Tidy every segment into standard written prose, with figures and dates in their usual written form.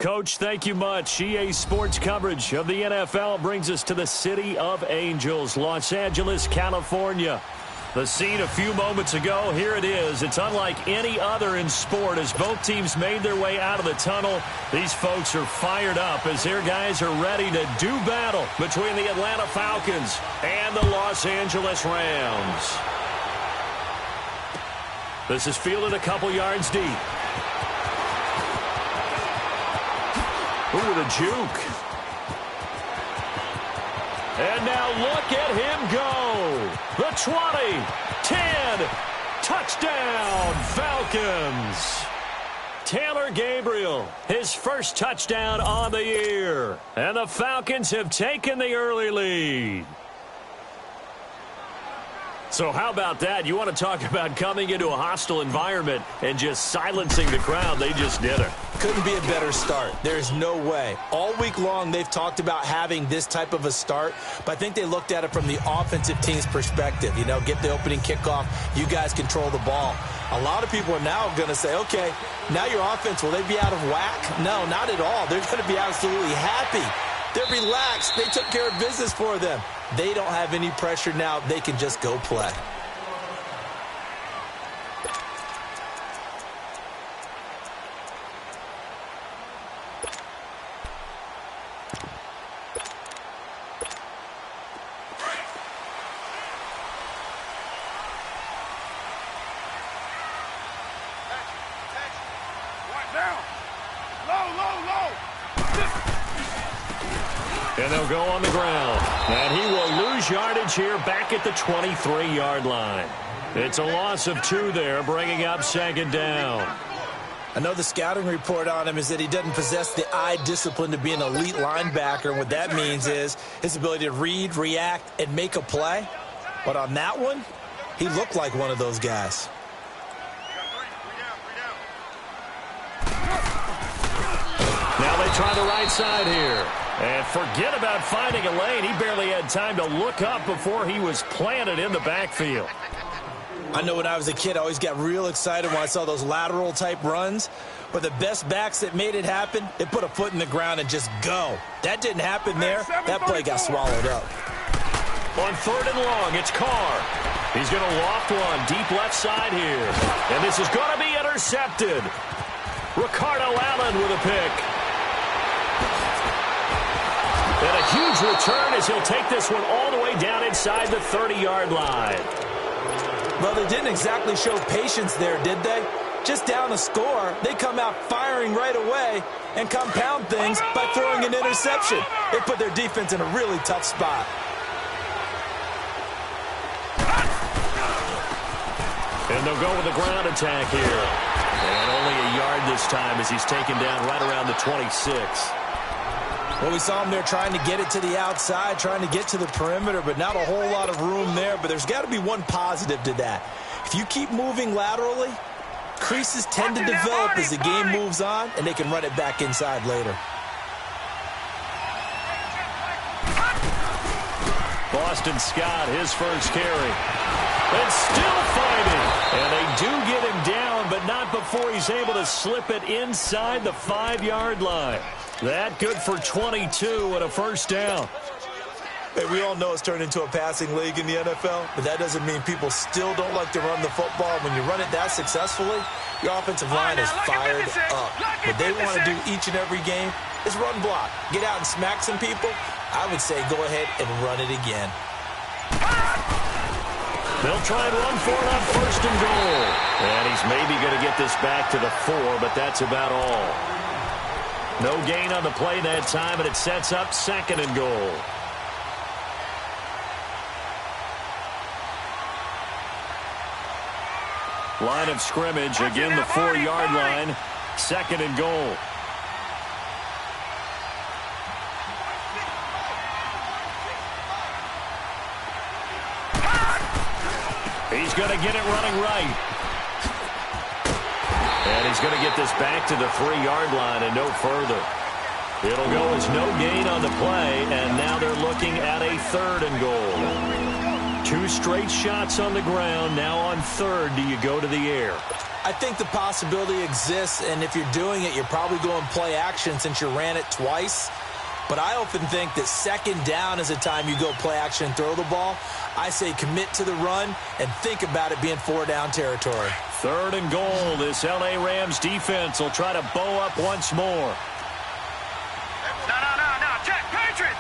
Coach, thank you much. EA Sports coverage of the NFL brings us to the City of Angels, Los Angeles, California. The scene a few moments ago, here it is. It's unlike any other in sport as both teams made their way out of the tunnel. These folks are fired up as their guys are ready to do battle between the Atlanta Falcons and the Los Angeles Rams. This is fielded a couple yards deep. Ooh, with a juke. And now look at him go. The 20, 10, touchdown, Falcons. Taylor Gabriel, his first touchdown on the year. And the Falcons have taken the early lead. So how about that? You want to talk about coming into a hostile environment and just silencing the crowd. They just did it. Couldn't be a better start. There's no way. All week long, they've talked about having this type of a start, but I think they looked at it from the offensive team's perspective. You know, get the opening kickoff. You guys control the ball. A lot of people are now going to say, okay, now your offense, will they be out of whack? No, not at all. They're going to be absolutely happy. They're relaxed. They took care of business for them. They don't have any pressure now. They can just go play. And they'll go on the ground. And he will lose yardage here back at the 23-yard line. It's a loss of 2 there, bringing up second down. I know the scouting report on him is that he doesn't possess the eye discipline to be an elite linebacker. And what that means is his ability to read, react, and make a play. But on that one, he looked like one of those guys. Now they try the right side here. And forget about finding a lane. He barely had time to look up before he was planted in the backfield. I know when I was a kid, I always got real excited when I saw those lateral-type runs. But the best backs that made it happen, they put a foot in the ground and just go. That didn't happen there. That play got swallowed up. On 3rd and long, it's Carr. He's going to loft one deep left side here. And this is going to be intercepted. Ricardo Allen with a pick. And a huge return as he'll take this one all the way down inside the 30-yard line. Well, they didn't exactly show patience there, did they? Just down a score, they come out firing right away and compound things by throwing an interception. They put their defense in a really tough spot. And they'll go with the ground attack here. And only a yard this time as he's taken down right around the 26. Well, we saw him there trying to get it to the outside, trying to get to the perimeter, but not a whole lot of room there. But there's got to be one positive to that. If you keep moving laterally, creases tend to develop as the game moves on, and they can run it back inside later. Boston Scott, his first carry. And still fighting. And they do get him down, but not before he's able to slip it inside the 5-yard line. That good for 22 and a first down. Hey, we all know it's turned into a passing league in the NFL, but that doesn't mean people still don't like to run the football. When you run it that successfully, your offensive line is fired up. What they want to do each and every game is run block. Get out and smack some people. I would say go ahead and run it again. They'll try and run for it on 1st and goal. And he's maybe going to get this back to the 4, but that's about all. No gain on the play that time, and it sets up 2nd and goal. Line of scrimmage, again the 4-yard line, 2nd and goal. He's going to get it running right. And he's going to get this back to the 3-yard line and no further. It'll go as no gain on the play, and now they're looking at a 3rd and goal. 2 straight shots on the ground. Now on 3rd, do you go to the air? I think the possibility exists, and if you're doing it, you're probably going play action since you ran it twice. But I often think that 2nd down is the time you go play action and throw the ball. I say commit to the run and think about it being 4-down territory. 3rd and goal. This L.A. Rams defense will try to bow up once more. No. Check. Patriot.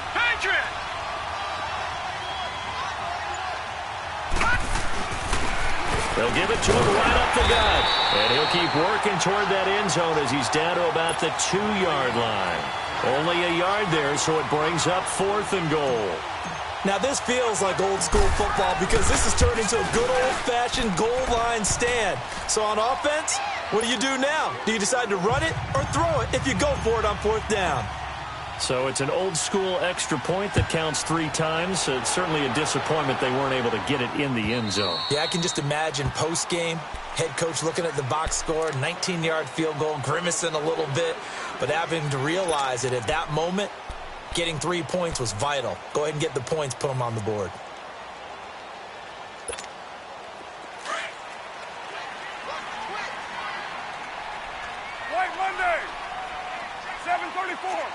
They'll give it to him right up the gut. And he'll keep working toward that end zone as he's down to about the 2-yard line. Only a yard there, so it brings up 4th and goal. Now, this feels like old-school football because this has turned into a good old-fashioned goal line stand. So on offense, what do you do now? Do you decide to run it or throw it if you go for it on 4th down? So it's an old-school extra point that counts 3 times. So it's certainly a disappointment they weren't able to get it in the end zone. Yeah, I can just imagine post-game, head coach looking at the box score, 19-yard field goal, grimacing a little bit, but having to realize that at that moment, getting 3 points was vital. Go ahead and get the points, put them on the board. White Monday, 7:34.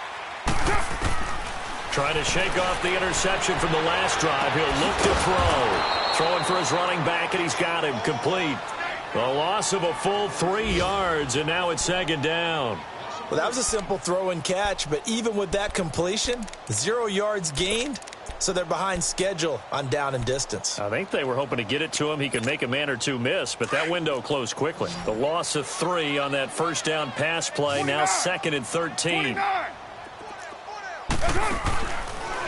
Trying to shake off the interception from the last drive. He'll look to throw. Throwing for his running back, and he's got him complete. A loss of a full 3 yards, and now it's 2nd down. Well, that was a simple throw and catch, but even with that completion, 0 yards gained, so they're behind schedule on down and distance. I think they were hoping to get it to him. He could make a man or 2 miss, but that window closed quickly. The loss of 3 on that 1st down pass play, now 2nd and 13.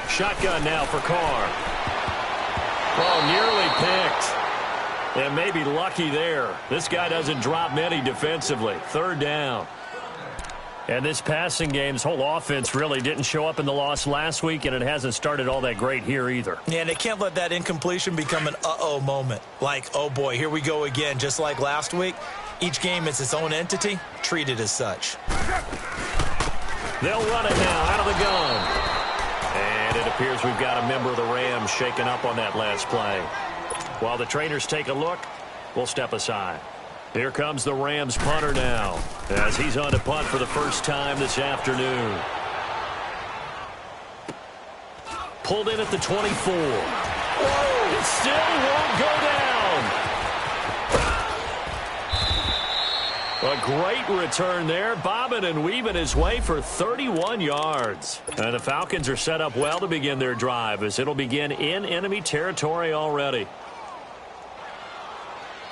Shotgun now for Carr. Oh, nearly picked. And maybe lucky there. This guy doesn't drop many defensively. 3rd down. And this passing game's whole offense really didn't show up in the loss last week, and it hasn't started all that great here either. Yeah, and they can't let that incompletion become an uh-oh moment. Like, oh boy, here we go again, just like last week. Each game is its own entity, treat it as such. They'll run it now out of the gun. And it appears we've got a member of the Rams shaken up on that last play. While the trainers take a look, we'll step aside. Here comes the Rams punter now as he's on to punt for the first time this afternoon. Pulled in at the 24. Whoa! It still won't go down. A great return there, bobbing and weaving his way for 31 yards. And the Falcons are set up well to begin their drive as it'll begin in enemy territory already.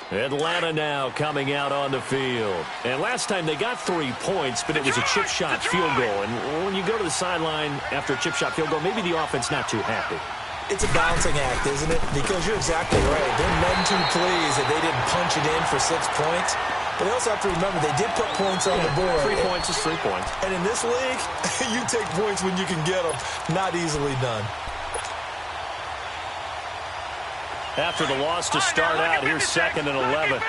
Atlanta now coming out on the field. And last time they got 3 points, but it was a chip shot field goal. And when you go to the sideline after a chip shot field goal, maybe the offense not too happy. It's a balancing act, isn't it? Because you're exactly right. They're none too pleased that they didn't punch it in for 6 points. But they also have to remember they did put points on the board. 3 points is 3 points. And in this league, you take points when you can get them. Not easily done. After the loss to start out, here's 2nd and 11.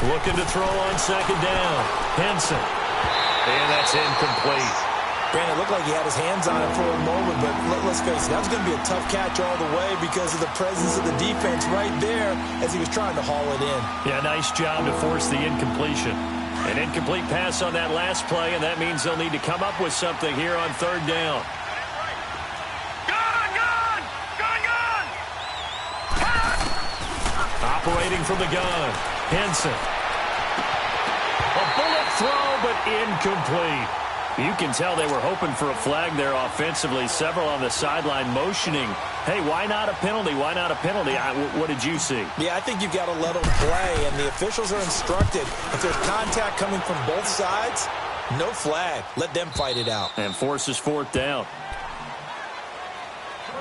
Looking to throw on 2nd down. Henson. And that's incomplete. Brandon, it looked like he had his hands on it for a moment, but let's face it, that was going to be a tough catch all the way because of the presence of the defense right there as he was trying to haul it in. Yeah, nice job to force the incompletion. An incomplete pass on that last play, and that means they'll need to come up with something here on 3rd down. Operating from the gun, Henson. A bullet throw, but incomplete. You can tell they were hoping for a flag there offensively. Several on the sideline motioning, hey, why not a penalty? Why not a penalty? What did you see? Yeah, I think you've got to let them play, and the officials are instructed. If there's contact coming from both sides, no flag. Let them fight it out. And forces 4th down.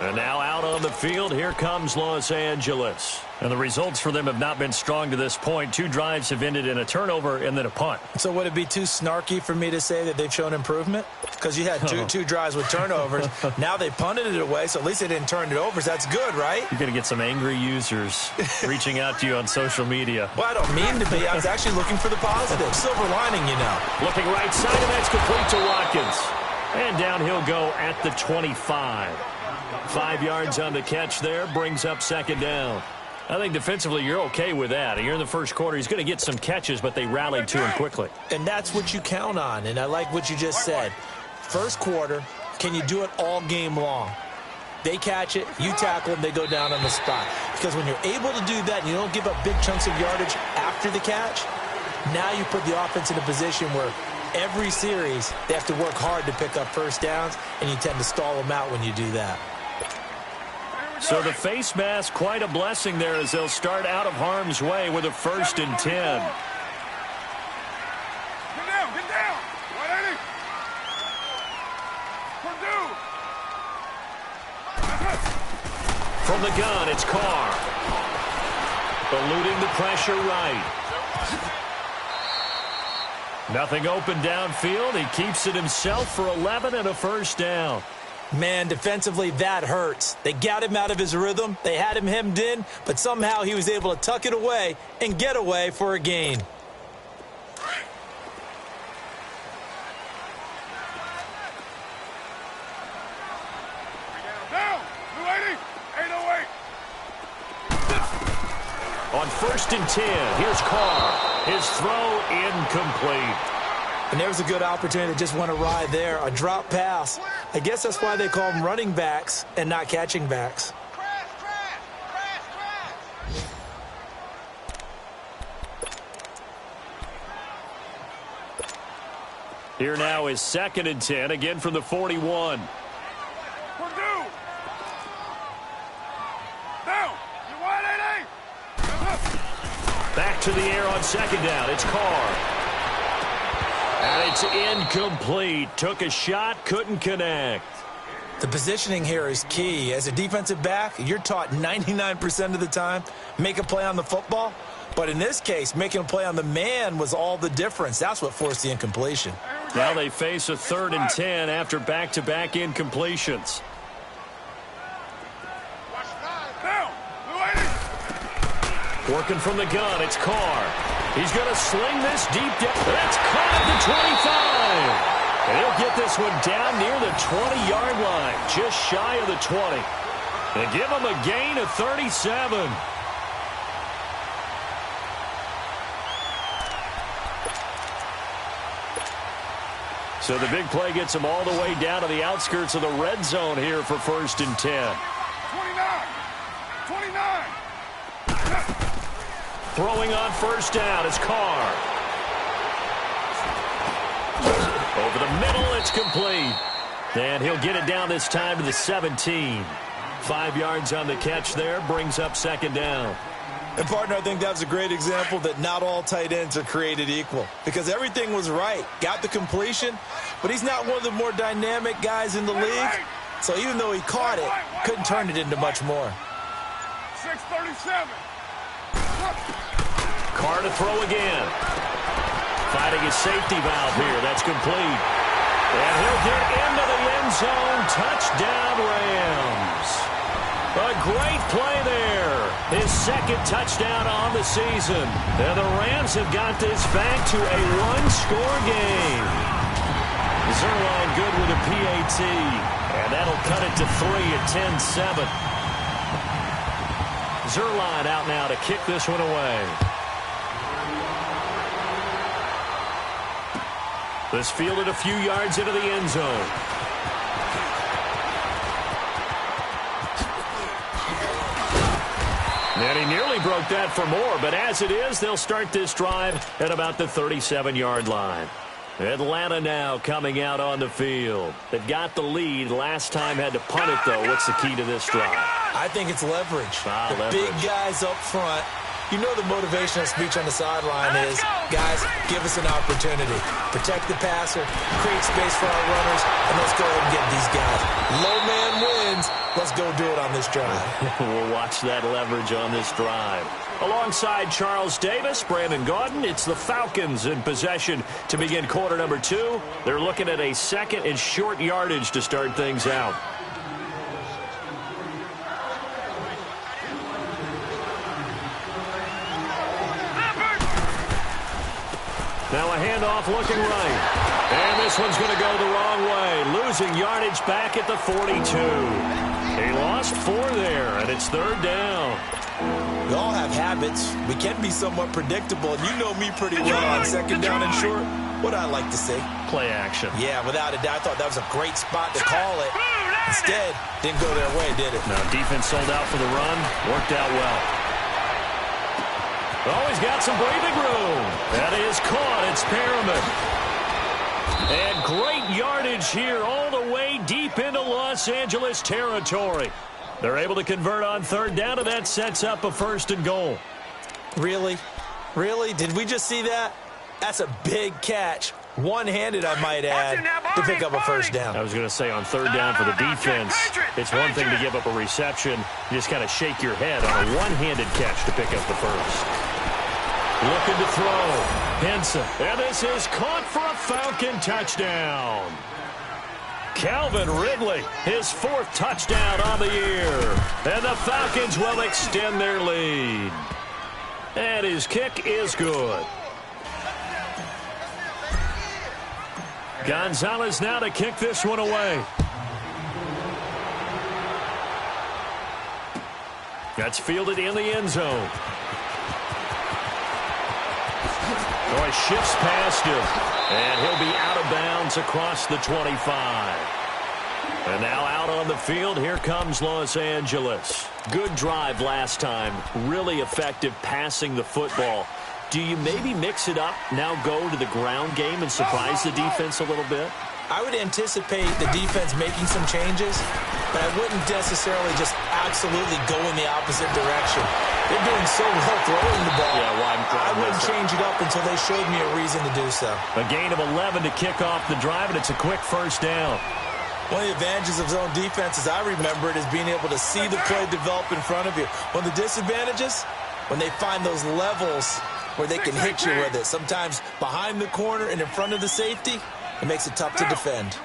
And now out on the field, here comes Los Angeles. And the results for them have not been strong to this point. 2 drives have ended in a turnover and then a punt. So would it be too snarky for me to say that they've shown improvement? Because you had two drives with turnovers. Now they punted it away, so at least they didn't turn it over. So that's good, right? You're going to get some angry users reaching out to you on social media. Well, I don't mean to be. I was actually looking for the positive. Silver lining, you know. Looking right side, and that's complete to Watkins. And down he'll go at the 25. 5 yards on the catch there, brings up second down. I think defensively you're okay with that. Here in the first quarter, he's going to get some catches, but they rallied to him quickly. And that's what you count on, and I like what you just said. First quarter, can you do it all game long? They catch it, you tackle them, they go down on the spot. Because when you're able to do that and you don't give up big chunks of yardage after the catch, now you put the offense in a position where every series they have to work hard to pick up first downs, and you tend to stall them out when you do that. So the face mask, quite a blessing there as they'll start out of harm's way with a 1st and 10. Get down, get down. 180. Purdue. From the gun, it's Carr. Eluding the pressure right. Nothing open downfield. He keeps it himself for 11 and a first down. Man, defensively, that hurts. They got him out of his rhythm. They had him hemmed in, but somehow he was able to tuck it away and get away for a gain. Down. 280. 808. On 1st and 10, here's Carr. His throw incomplete. And there's a good opportunity that just went awry there. A drop pass. I guess that's why they call them running backs and not catching backs. Here now is 2nd and 10, again from the 41. Purdue. Down. You 180. Back to the air on 2nd down. It's Carr. And it's incomplete. Took a shot, couldn't connect. The positioning here is key. As a defensive back, you're taught 99% of the time, make a play on the football. But in this case, making a play on the man was all the difference. That's what forced the incompletion. Now they face a 3rd and 10 after back-to-back incompletions. Down. 280. Working from the gun, it's Carr. He's going to sling this deep down. That's caught at the 25. And he'll get this one down near the 20-yard line, just shy of the 20. They give him a gain of 37. So the big play gets him all the way down to the outskirts of the red zone here for 1st and 10. 29. Throwing on 1st down is Carr. Over the middle, it's complete. And he'll get it down this time to the 17. 5 yards on the catch there, brings up 2nd down. And, partner, I think that was a great example that not all tight ends are created equal. Because everything was right. Got the completion, but he's not one of the more dynamic guys in the league. So even though he caught it, couldn't turn it into much more. 637. Carr to throw again. Fighting his safety valve here. That's complete. And he'll get into the end zone. Touchdown, Rams. A great play there. His 2nd touchdown on the season. And the Rams have got this back to a one-score game. Zerline good with a PAT. And that'll cut it to 3 at 10-7. Zerline out now to kick this one away. This fielded a few yards into the end zone. And he nearly broke that for more, but as it is, they'll start this drive at about the 37-yard line. Atlanta now coming out on the field. They've got the lead. Last time had to punt it, though. What's the key to this drive? I think it's leverage. Leverage. Big guys up front. You know the motivational speech on the sideline is, guys, give us an opportunity. Protect the passer, create space for our runners, and let's go ahead and get these guys. Low man wins. Let's go do it on this drive. We'll watch that leverage on this drive. Alongside Charles Davis, Brandon Gaudin, it's the Falcons in possession to begin quarter number 2. They're looking at a second and short yardage to start things out. Now a handoff looking right. And this one's going to go the wrong way. Losing yardage back at the 42. He lost 4 there, and it's third down. We all have habits. We can be somewhat predictable, and you know me pretty well on second down and short. What I like to say? Play action. Yeah, without a doubt. I thought that was a great spot to call it. Instead, didn't go their way, did it? Now, defense sold out for the run. Worked out well. Oh, he's got some breathing room. That is caught. It's Perriman. And great yardage here all the way deep into Los Angeles territory. They're able to convert on third down, and that sets up a first and goal. Really? Really? Did we just see that? That's a big catch. One-handed, I might add, to pick up a first down. I was going to say on third down for the defense, it's one thing to give up a reception. You just kind of shake your head on a one-handed catch to pick up the first. Looking to throw. Henson. And this is caught for a Falcon touchdown. Calvin Ridley, his 4th touchdown on the year. And the Falcons will extend their lead. And his kick is good. Gonzalez now to kick this one away. That's fielded in the end zone. Oh, he shifts past him. And he'll be out of bounds across the 25. And now out on the field, here comes Los Angeles. Good drive last time. Really effective passing the football. Do you maybe mix it up, now go to the ground game and surprise the defense a little bit? I would anticipate the defense making some changes, but I wouldn't necessarily just absolutely go in the opposite direction. They're doing so well throwing the ball. Yeah, well, I wouldn't change it up until they showed me a reason to do so. A gain of 11 to kick off the drive, and it's a quick first down. One of the advantages of zone defense, as I remember it, is being able to see the play develop in front of you. One of the disadvantages, when they find those levels where they can hit you with it. Sometimes behind the corner and in front of the safety, it makes it tough to defend.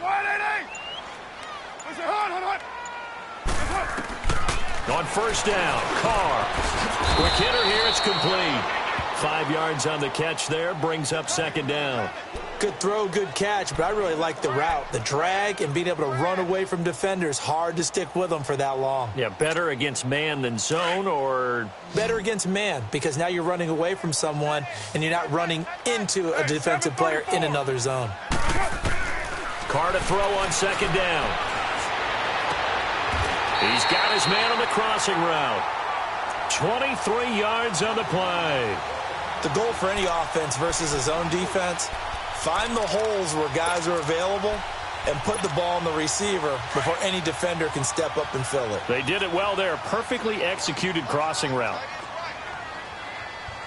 On first down, Carr. Quick hitter here, it's complete. 5 yards on the catch there, brings up second down. Good throw, good catch, but I really like the route. The drag and being able to run away from defenders, hard to stick with them for that long. Yeah, better against man than zone, or? Better against man, because now you're running away from someone and you're not running into a defensive player in another zone. Carr to throw on second down. He's got his man on the crossing route. 23 yards on the play. The goal for any offense versus a zone defense, find the holes where guys are available and put the ball on the receiver before any defender can step up and fill it. They did it well there. Perfectly executed crossing route.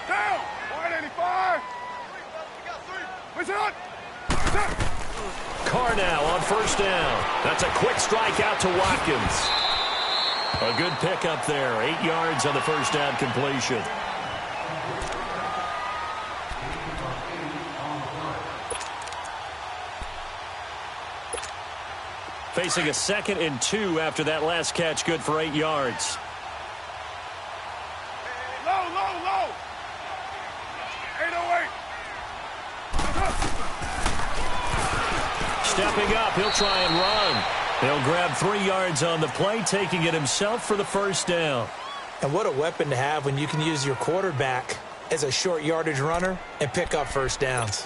Down! 185! Push it! Carr now on first down. That's a quick strike out to Watkins. A good pickup there. 8 yards on the first down completion. Facing a 2nd and 2 after that last catch. Good for 8 yards. Low, low, low! 808! Stepping up, he'll try and run. He'll grab 3 yards on the play, taking it himself for the first down. And what a weapon to have when you can use your quarterback as a short yardage runner and pick up first downs.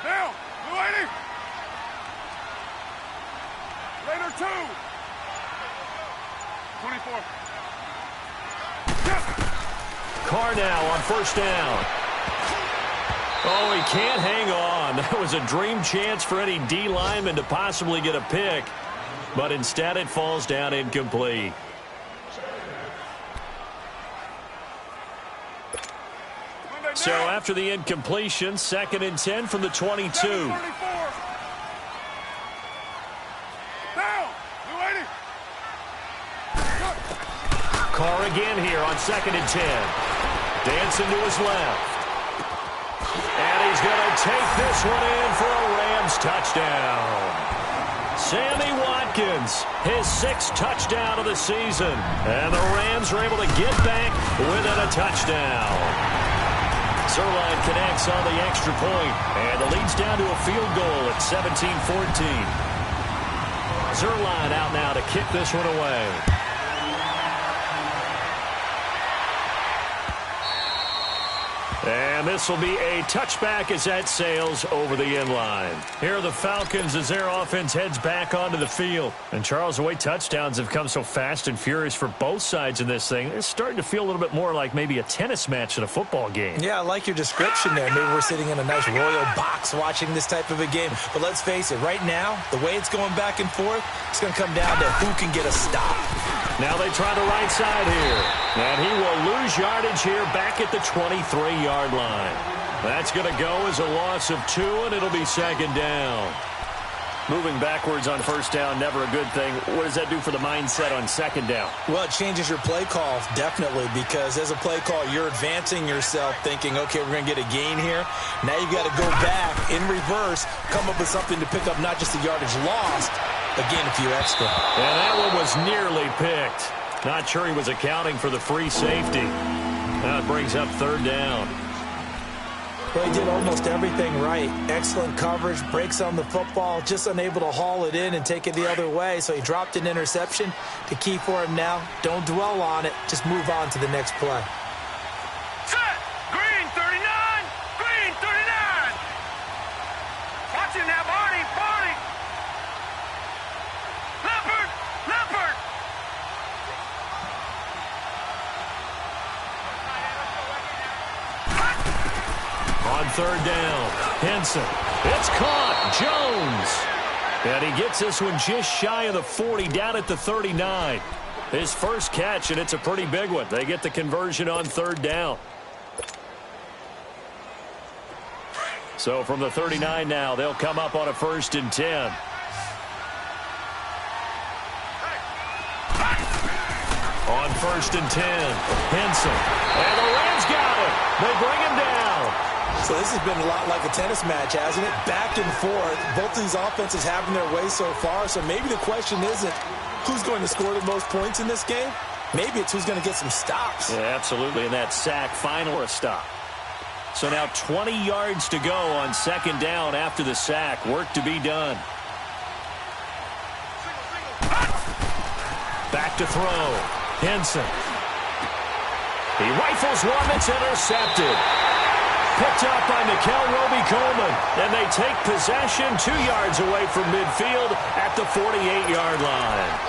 Down! 280! Later 2! 24. Carr now on first down. Oh, he can't hang on. That was a dream chance for any D lineman to possibly get a pick. But instead it falls down incomplete. So after the incompletion, 2nd and 10 from the 22. Carr again here on 2nd and 10. Dancing to his left. And he's going to take this one in for a Rams touchdown. Sammy Watkins, his 6th touchdown of the season. And the Rams are able to get back within a touchdown. Zerline connects on the extra point, and the lead's down to a field goal at 17-14. Zerline out now to kick this one away. And this will be a touchback as that sails over the end line. Here are the Falcons as their offense heads back onto the field. And Charles, the way touchdowns have come so fast and furious for both sides in this thing, it's starting to feel a little bit more like maybe a tennis match than a football game. Yeah, I like your description there. Maybe we're sitting in a nice royal box watching this type of a game. But let's face it, right now, the way it's going back and forth, it's going to come down to who can get a stop. Now they try the right side here. And he will lose yardage here back at the 23-yard line. That's going to go as a loss of 2, and it'll be 2nd down. Moving backwards on 1st down, never a good thing. What does that do for the mindset on 2nd down? Well, it changes your play call, definitely, because as a play call, you're advancing yourself thinking, okay, we're going to get a gain here. Now you've got to go back in reverse, come up with something to pick up not just the yardage lost, but gain a few extra. And that one was nearly picked. Not sure he was accounting for the free safety. That brings up 3rd down. Well, he did almost everything right. Excellent coverage, breaks on the football, just unable to haul it in and take it the other way. So he dropped an interception. The key for him now, don't dwell on it. Just move on to the next play. Set! Green 39! Green 39! Watch it now, Barney! Barney! Leopard! Leopard! On 3rd down, Henson. It's caught. Jones. And he gets this one just shy of the 40, down at the 39. His first catch, and it's a pretty big one. They get the conversion on 3rd down. So from the 39 now, they'll come up on a 1st and 10. On 1st and 10, Henson. And the Rams got him. They bring him down. So this has been a lot like a tennis match, hasn't it? Back and forth. Both these offenses having their way so far. So maybe the question isn't who's going to score the most points in this game. Maybe it's who's going to get some stops. Yeah, absolutely. And that sack final a stop. So now 20 yards to go on 2nd down after the sack. Work to be done. Back to throw. Henson. He rifles one that's intercepted. Picked up by Nickel Roby-Coleman. And they take possession 2 yards away from midfield at the 48-yard line.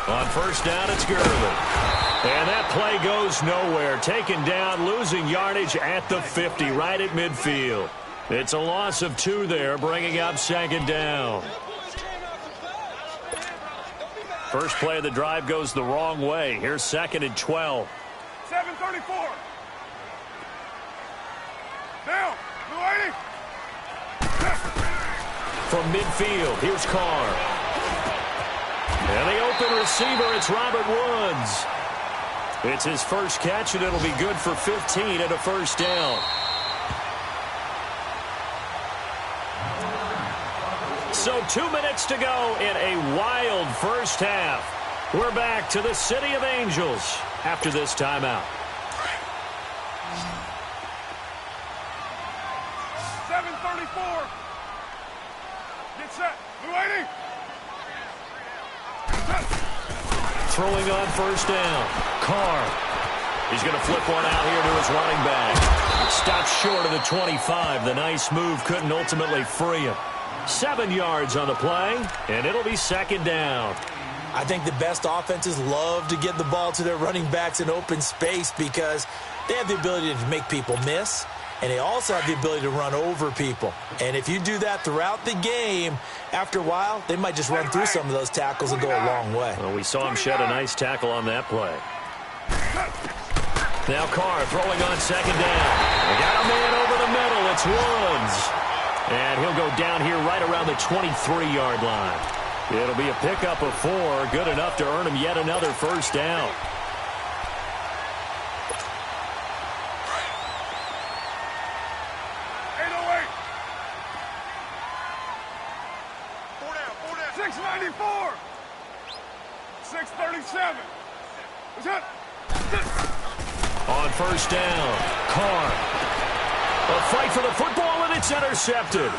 On 1st down, it's Gurley. And that play goes nowhere. Taken down, losing yardage at the 50, right at midfield. It's a loss of 2 there, bringing up 2nd down. First play of the drive goes the wrong way. Here's 2nd and 12. 7:34. Now, 280. From midfield, here's Carr. And the open receiver, it's Robert Woods. It's his first catch, and it'll be good for 15 at a 1st down. So 2 minutes to go in a wild first half. We're back to the City of Angels after this timeout. 7:34. Get set. 280. Throwing on 1st down. Carr. He's going to flip one out here to his running back. Stops short of the 25. The nice move couldn't ultimately free him. 7 yards on the play, and it'll be 2nd down. I think the best offenses love to get the ball to their running backs in open space because they have the ability to make people miss. and they also have the ability to run over people. And if you do that throughout the game, after a while, they might just run through some of those tackles and go a long way. Well, we saw him shed a nice tackle on that play. Now Carr throwing on second down. They got a man over the middle. It's Woods. And he'll go down here right around the 23-yard line. It'll be a pickup of 4. Good enough to earn him yet another first down. On first down, Carr. A fight for the football, and it's intercepted.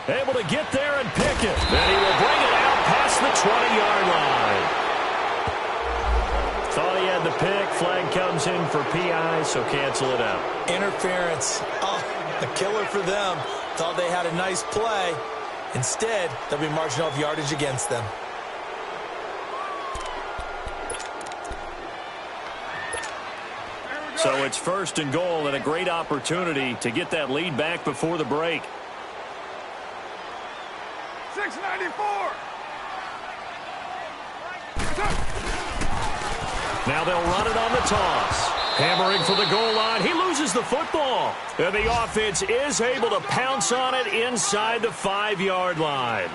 Able to get there and pick it. Then he will bring it out past the 20-yard line. Thought he had the pick. Flag comes in for PI, so cancel it out. Interference. Oh, a killer for them. Thought they had a nice play. Instead, they'll be marching off yardage against them. So it's first and goal and a great opportunity to get that lead back before the break. 694. Now they'll run it on the toss. Hammering for the goal line. He loses the football. And the offense is able to pounce on it inside the 5-yard line.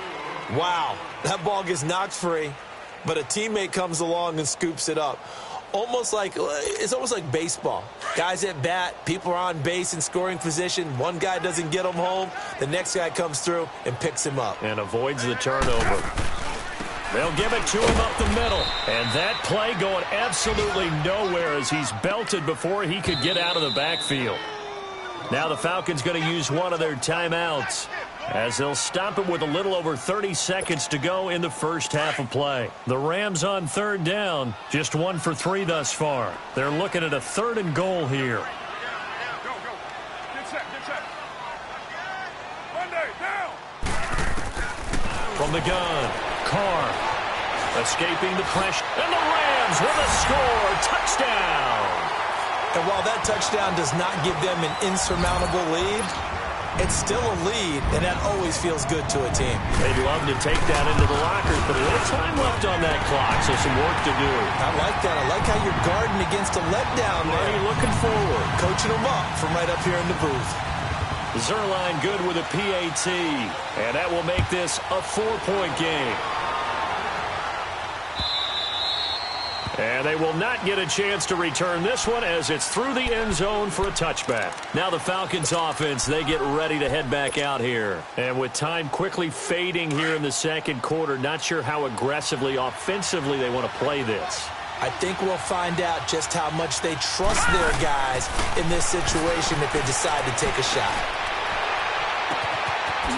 Wow, that ball gets knocked free, but a teammate comes along and scoops it up. It's almost like baseball. Guys at bat, people are on base in scoring position. One guy doesn't get him home. The next guy comes through and picks him up. And avoids the turnover. They'll give it to him up the middle. And that play going absolutely nowhere as he's belted before he could get out of the backfield. Now the Falcons going to use one of their timeouts as they'll stop it with a little over 30 seconds to go in the first half of play. The Rams on third down, just 1 for 3 thus far. They're looking at a 3rd and goal here. Go. Get set. Monday, down. From the gun, Carr escaping the pressure. And the Rams with a score. Touchdown. And while that touchdown does not give them an insurmountable lead, it's still a lead, and that always feels good to a team. They'd love to take that into the lockers, but a little time left on that clock, so some work to do. I like that. I like how you're guarding against a letdown there. Marty looking forward. Coaching them up from right up here in the booth. Zerline good with a PAT, and that will make this a 4-point game. And they will not get a chance to return this one as it's through the end zone for a touchback. Now the Falcons offense, they get ready to head back out here. And with time quickly fading here in the second quarter, not sure how aggressively, offensively they want to play this. I think we'll find out just how much they trust their guys in this situation if they decide to take a shot.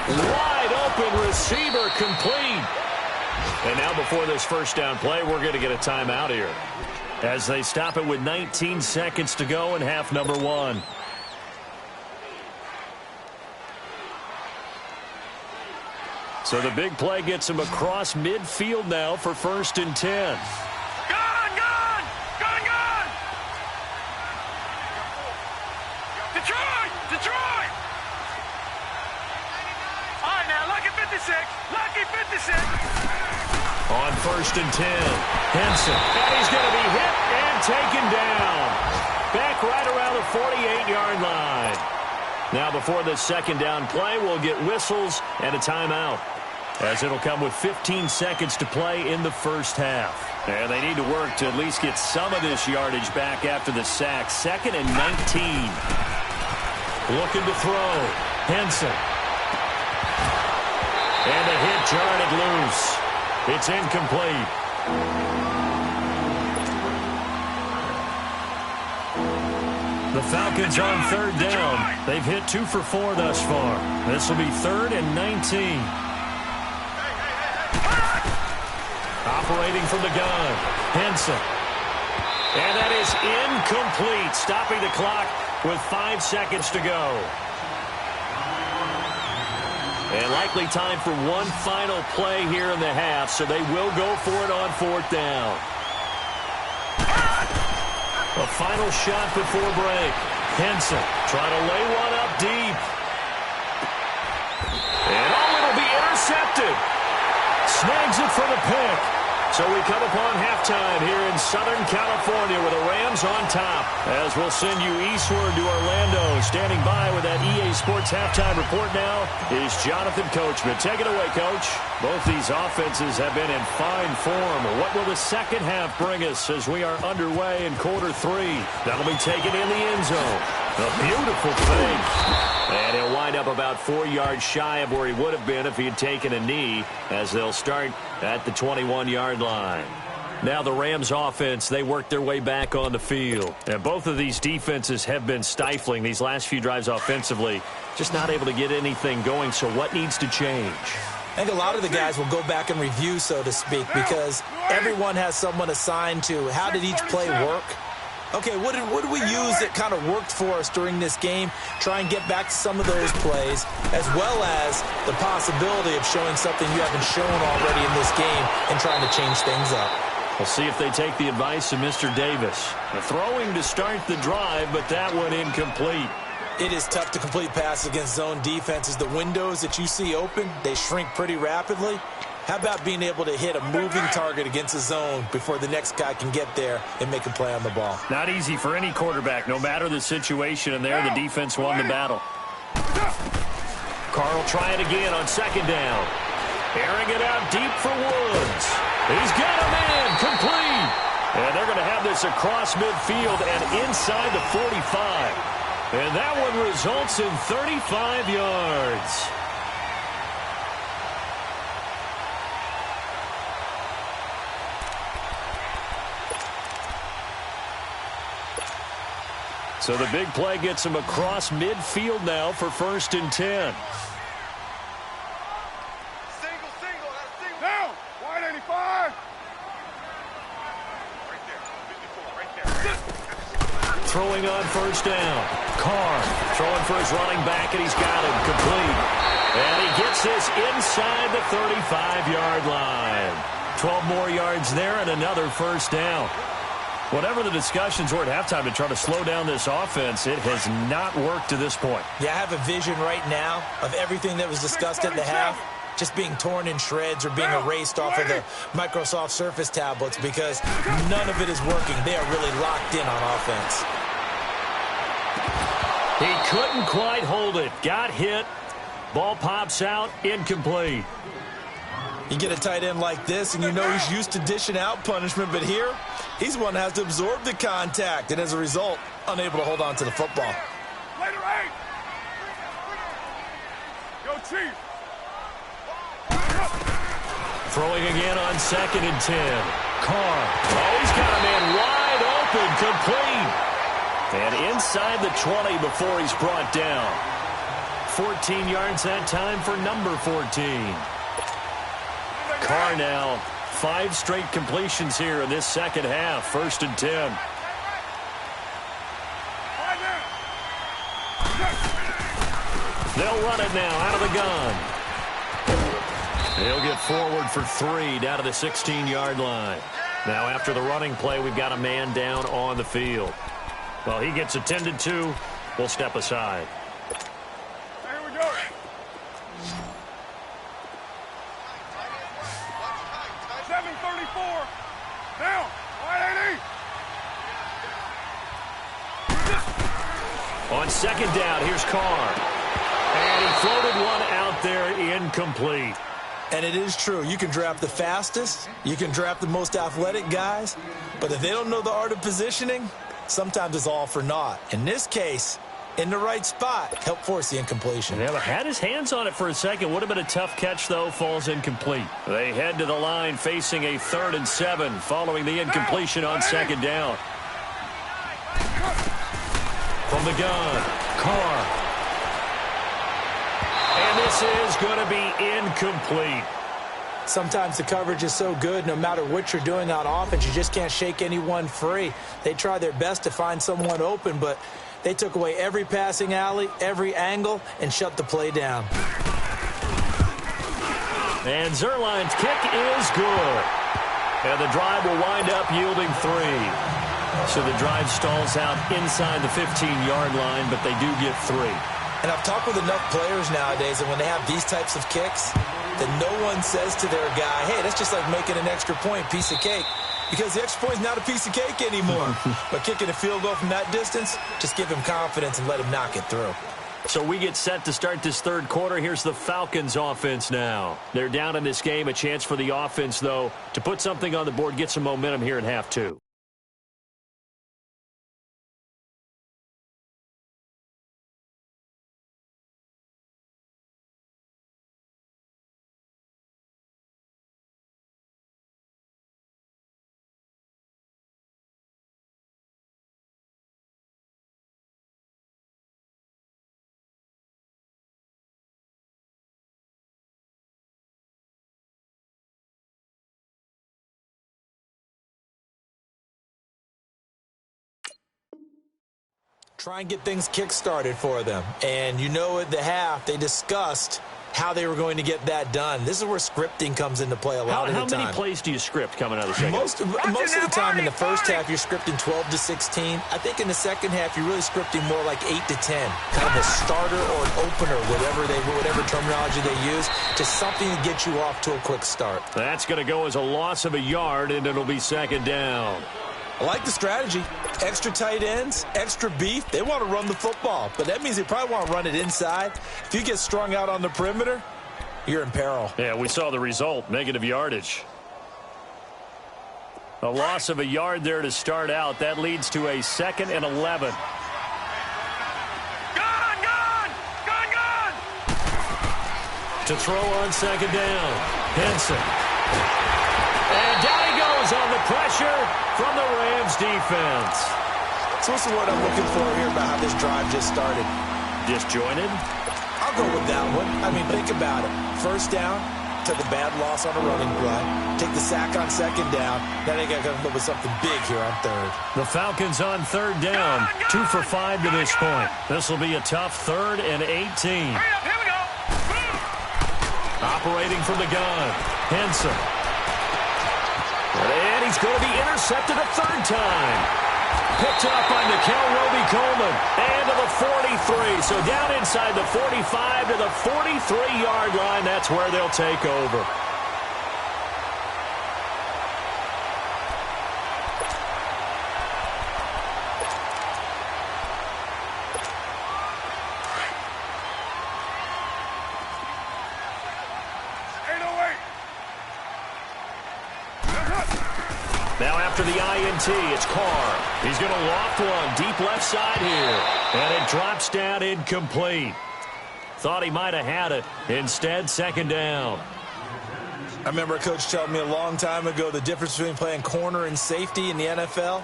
Wide open receiver complete. And now before this first down play, we're going to get a timeout here as they stop it with 19 seconds to go in half number 1. So the big play gets him across midfield now for 1st and 10. Gone! Detroit! All right, now, lucky 56. On 1st and 10, Henson. And he's going to be hit and taken down. Back right around the 48-yard line. Now before this second down play, we'll get whistles and a timeout, as it'll come with 15 seconds to play in the first half. And they need to work to at least get some of this yardage back after the sack. 2nd and 19. Looking to throw. Henson. And the hit jarred it loose. It's incomplete. The Falcons on 3rd down. They've hit 2 for 4 thus far. This will be 3rd and 19. Operating from the gun, Henson. And that is incomplete, stopping the clock with 5 seconds to go. And likely time for one final play here in the half, so they will go for it on 4th down. A final shot before break. Henson Trying to lay one up deep. And it'll be intercepted. Snags it for the pick. So we come upon halftime here in Southern California with the Rams on top. As we'll send you eastward to Orlando. Standing by with that EA Sports halftime report now is Jonathan Coachman. Take it away, Coach. Both these offenses have been in fine form. What will the second half bring us as we are underway in quarter three? That'll be taken in the end zone. A beautiful thing. And he'll wind up about 4 yards shy of where he would have been if he had taken a knee, as they'll start at the 21-yard line. Now the Rams offense, they work their way back on the field. And both of these defenses have been stifling these last few drives offensively. Just not able to get anything going, so what needs to change? I think a lot of the guys will go back and review, so to speak, because everyone has someone assigned to how did each play work. Okay, what did we use that kind of worked for us during this game? Try and get back to some of those plays, as well as the possibility of showing something you haven't shown already in this game and trying to change things up. We'll see if they take the advice of Mr. Davis. The throwing to start the drive, but that one incomplete. It is tough to complete passes against zone defenses. The windows that you see open, they shrink pretty rapidly. How about being able to hit a moving target against a zone before the next guy can get there and make a play on the ball? Not easy for any quarterback, no matter the situation, and there the defense won the battle. Carr will try it again on second down. Airing it out deep for Woods. He's got a man, complete. And they're going to have this across midfield and inside the 45. And that one results in 35 yards. So the big play gets him across midfield now for 1st and 10. Single. Down. Wide 85. Right there. Throwing on 1st down. Carr throwing for his running back, and he's got him complete. And he gets this inside the 35-yard line. 12 more yards there and another 1st down. Whatever the discussions were at halftime to try to slow down this offense, it has not worked to this point. Yeah, I have a vision right now of everything that was discussed at the half just being torn in shreds or being erased off of the Microsoft Surface tablets because none of it is working. They are really locked in on offense. He couldn't quite hold it. Got hit. Ball pops out. Incomplete. You get a tight end like this, and you know he's used to dishing out punishment, but here, he's one that has to absorb the contact, and as a result, unable to hold on to the football. Later 8. Go Chief. Throwing again on 2nd and 10. Carr. Oh, he's got a man wide open, complete. And inside the 20 before he's brought down. 14 yards that time for number 14. Carr now, 5 straight completions here in this second half. 1st and 10. They'll run it now out of the gun. He'll get forward for 3 down to the 16-yard line. Now after the running play, we've got a man down on the field. Well, he gets attended to. We'll step aside. Here we go. Down. Wide 80. On 2nd down, here's Carr. And he floated one out there, incomplete. And it is true. You can draft the fastest. You can draft the most athletic guys. But if they don't know the art of positioning, sometimes it's all for naught. In this case, in the right spot, help force the incompletion. Yeah, had his hands on it for a second. Would have been a tough catch, though. Falls incomplete. They head to the line facing a 3rd and 7 following the incompletion on 2nd down. From the gun, Carr. And this is going to be incomplete. Sometimes the coverage is so good, no matter what you're doing on offense, you just can't shake anyone free. They try their best to find someone open, but they took away every passing alley, every angle, and shut the play down. And Zerline's kick is good. And the drive will wind up yielding 3. So the drive stalls out inside the 15-yard line, but they do get 3. And I've talked with enough players nowadays, and when they have these types of kicks, that no one says to their guy, hey, that's just like making an extra point, piece of cake. Because the extra point is not a piece of cake anymore. But kicking a field goal from that distance, just give him confidence and let him knock it through. So we get set to start this third quarter. Here's the Falcons offense now. They're down in this game. A chance for the offense, though, to put something on the board, get some momentum here in half 2. Try and get things kick-started for them. And you know at the half, they discussed how they were going to get that done. This is where scripting comes into play a lot of the time. How many plays do you script coming out of the second? Most of the time in the first half, you're scripting 12 to 16. I think in the second half, you're really scripting more like 8 to 10. Kind of a starter or an opener, whatever terminology they use, just something to get you off to a quick start. That's going to go as a loss of a yard, and it'll be second down. I like the strategy. Extra tight ends, extra beef. They want to run the football, but that means they probably want to run it inside. If you get strung out on the perimeter, you're in peril. Yeah, we saw the result, negative yardage. A loss of a yard there to start out. That leads to a 2nd and 11. Gone! To throw on second down. Henson. And down he goes on the pressure from the Rams defense. So what's the word I'm looking for here about how this drive just started? Disjointed? I'll go with that one. I mean, think about it. First down, took a bad loss on a running play. Take the sack on second down. Now they got to come up with something big here on third. The Falcons on third down. 2 for 5 to this point. This will be a tough 3rd and 18. Here we go. Operating from the gun. Henson. And he's going to be intercepted a 3rd time. Picked up by Roby Coleman. And to the 43. So down inside the 45 to the 43-yard line. That's where they'll take over. Now after the INT, it's Carr. He's going to loft one deep left side here. And it drops down incomplete. Thought he might have had it. Instead, second down. I remember a coach telling me a long time ago the difference between playing corner and safety in the NFL.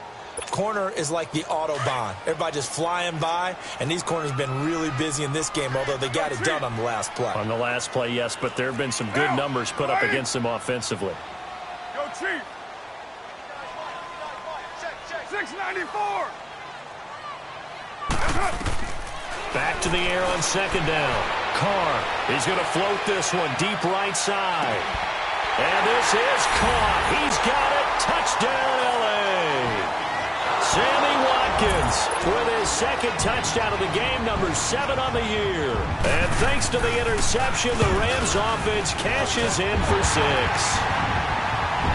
Corner is like the Autobahn. Everybody just flying by, and these corners have been really busy in this game, although they got it done on the last play. On the last play, yes, but there have been some good numbers put up against them offensively. Go, Chief. 694. Back to the air on second down. Carr is going to float this one deep right side. And this is caught. He's got it. Touchdown, L.A. Sammy Watkins with his 2nd touchdown of the game, number 7 on the year. And thanks to the interception, the Rams offense cashes in for 6.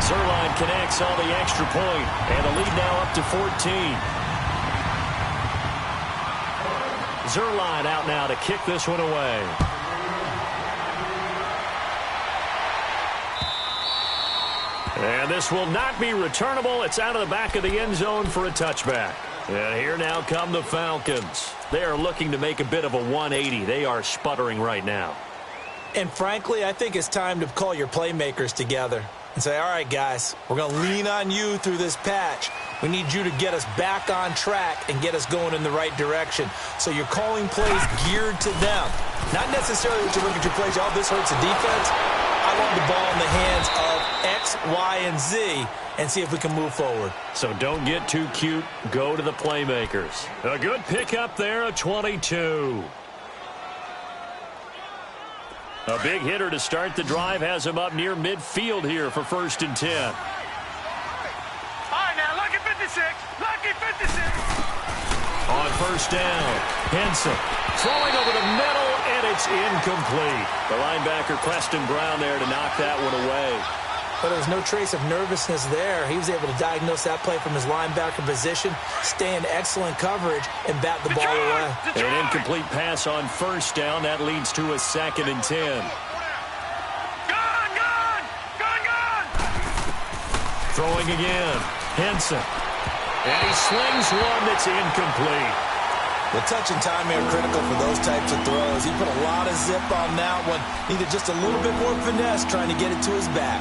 Zerline connects on the extra point, and the lead now up to 14. Zerline out now to kick this one away. And this will not be returnable. It's out of the back of the end zone for a touchback. And here now come the Falcons. They are looking to make a bit of a 180. They are sputtering right now. And frankly, I think it's time to call your playmakers together and say, all right, guys, we're going to lean on you through this patch. We need you to get us back on track and get us going in the right direction. So you're calling plays geared to them. Not necessarily that you look at your plays, oh, this hurts the defense. I want the ball in the hands of X, Y, and Z and see if we can move forward. So don't get too cute. Go to the playmakers. A good pickup there, a 22. A big hitter to start the drive has him up near midfield here for 1st and 10. All right, now, lucky 56. Lucky On first down, Henson throwing over the middle, and it's incomplete. The linebacker, Preston Brown, there to knock that one away. But there was no trace of nervousness there. He was able to diagnose that play from his linebacker position, stay in excellent coverage, and bat the ball away. An incomplete pass on first down. That leads to a 2nd and 10. Throwing again, Henson. And he slings one that's incomplete. The touch and time are critical for those types of throws. He put a lot of zip on that one. Needed just a little bit more finesse trying to get it to his back.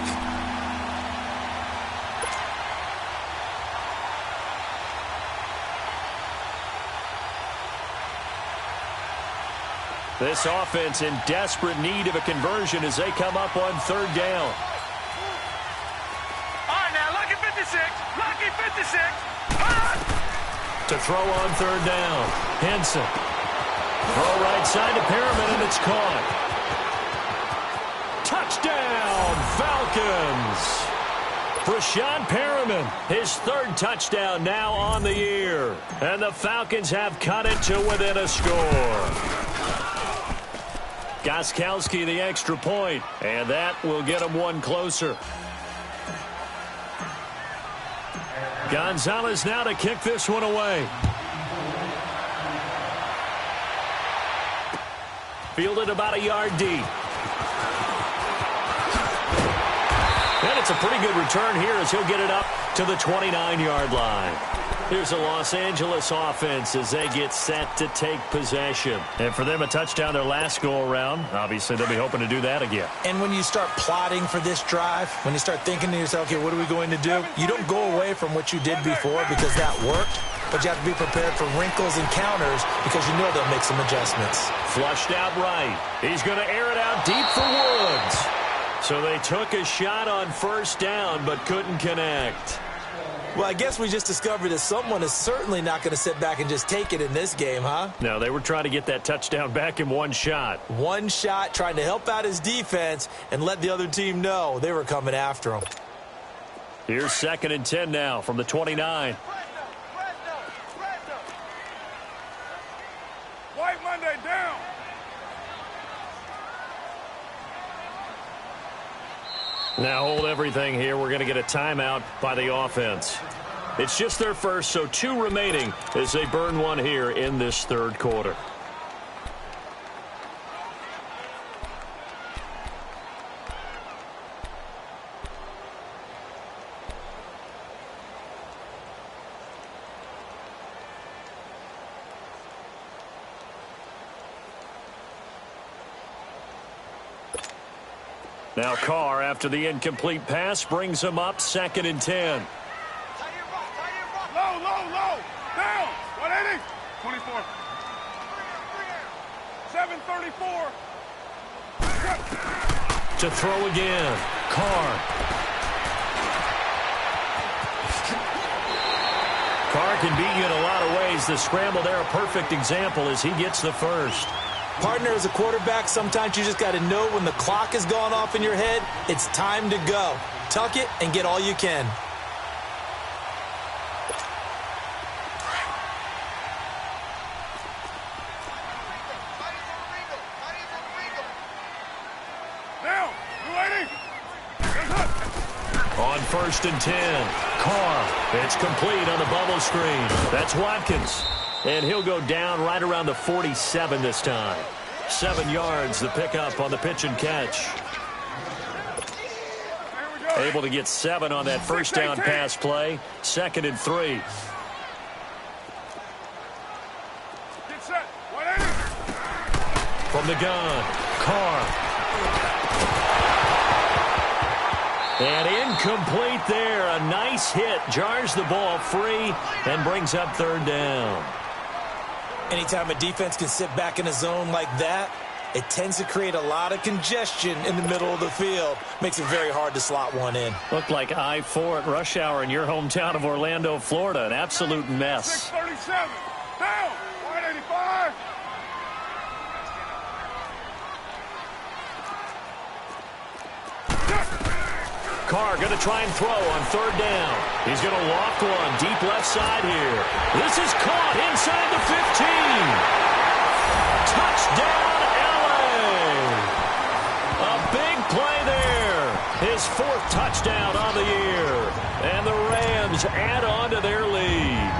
This offense in desperate need of a conversion as they come up on third down. Lucky 56. To throw on third down, Henson. Throw right side to Perriman, and it's caught. Touchdown, Falcons. Brashad Perriman, his 3rd touchdown now on the year. And the Falcons have cut it to within a score. Gostkowski the extra point, and that will get them one closer. Gonzalez now to kick this one away. Fielded about a yard deep. And it's a pretty good return here as he'll get it up to the 29-yard line. Here's a Los Angeles offense as they get set to take possession. And for them, a touchdown their last go-around. Obviously, they'll be hoping to do that again. And when you start plotting for this drive, when you start thinking to yourself, okay, what are we going to do? You don't go away from what you did before because that worked, but you have to be prepared for wrinkles and counters because you know they'll make some adjustments. Flushed out right. He's going to air it out deep for Woods. So they took a shot on first down but couldn't connect. Well, I guess we just discovered that someone is certainly not going to sit back and just take it in this game, huh? No, they were trying to get that touchdown back in one shot. One shot, trying to help out his defense and let the other team know they were coming after him. Here's 2nd and 10 now from the 29. White Monday down. Now hold everything here. We're going to get a timeout by the offense. It's just their first, so 2 remaining as they burn one here in this 3rd quarter. Now Carr, after the incomplete pass, brings him up 2nd and 10. Low. Down. 180. 24. 734. To throw again. Carr. Carr can beat you in a lot of ways. The scramble there, a perfect example as he gets the first. Partner, as a quarterback, sometimes you just got to know when the clock has gone off in your head, it's time to go. Tuck it and get all you can. Down. 280. On 1st and 10, Carr. It's complete on the bubble screen. That's Watkins. And he'll go down right around the 47 this time. 7 yards, the pickup on the pitch and catch. Able to get 7 on that first down pass play. 2nd and 3. Get set. 180. From the gun, Carr. And incomplete there. A nice hit. Jars the ball free and brings up 3rd down. Anytime a defense can sit back in a zone like that, it tends to create a lot of congestion in the middle of the field. Makes it very hard to slot one in. Looked like I-4 at rush hour in your hometown of Orlando, Florida. An absolute mess. 637. Down. 185. Carr going to try and throw on third down. He's going to loft one deep left side here. This is caught inside the 15. Touchdown, LA. A big play there. His 4th touchdown on the year. And the Rams add on to their lead.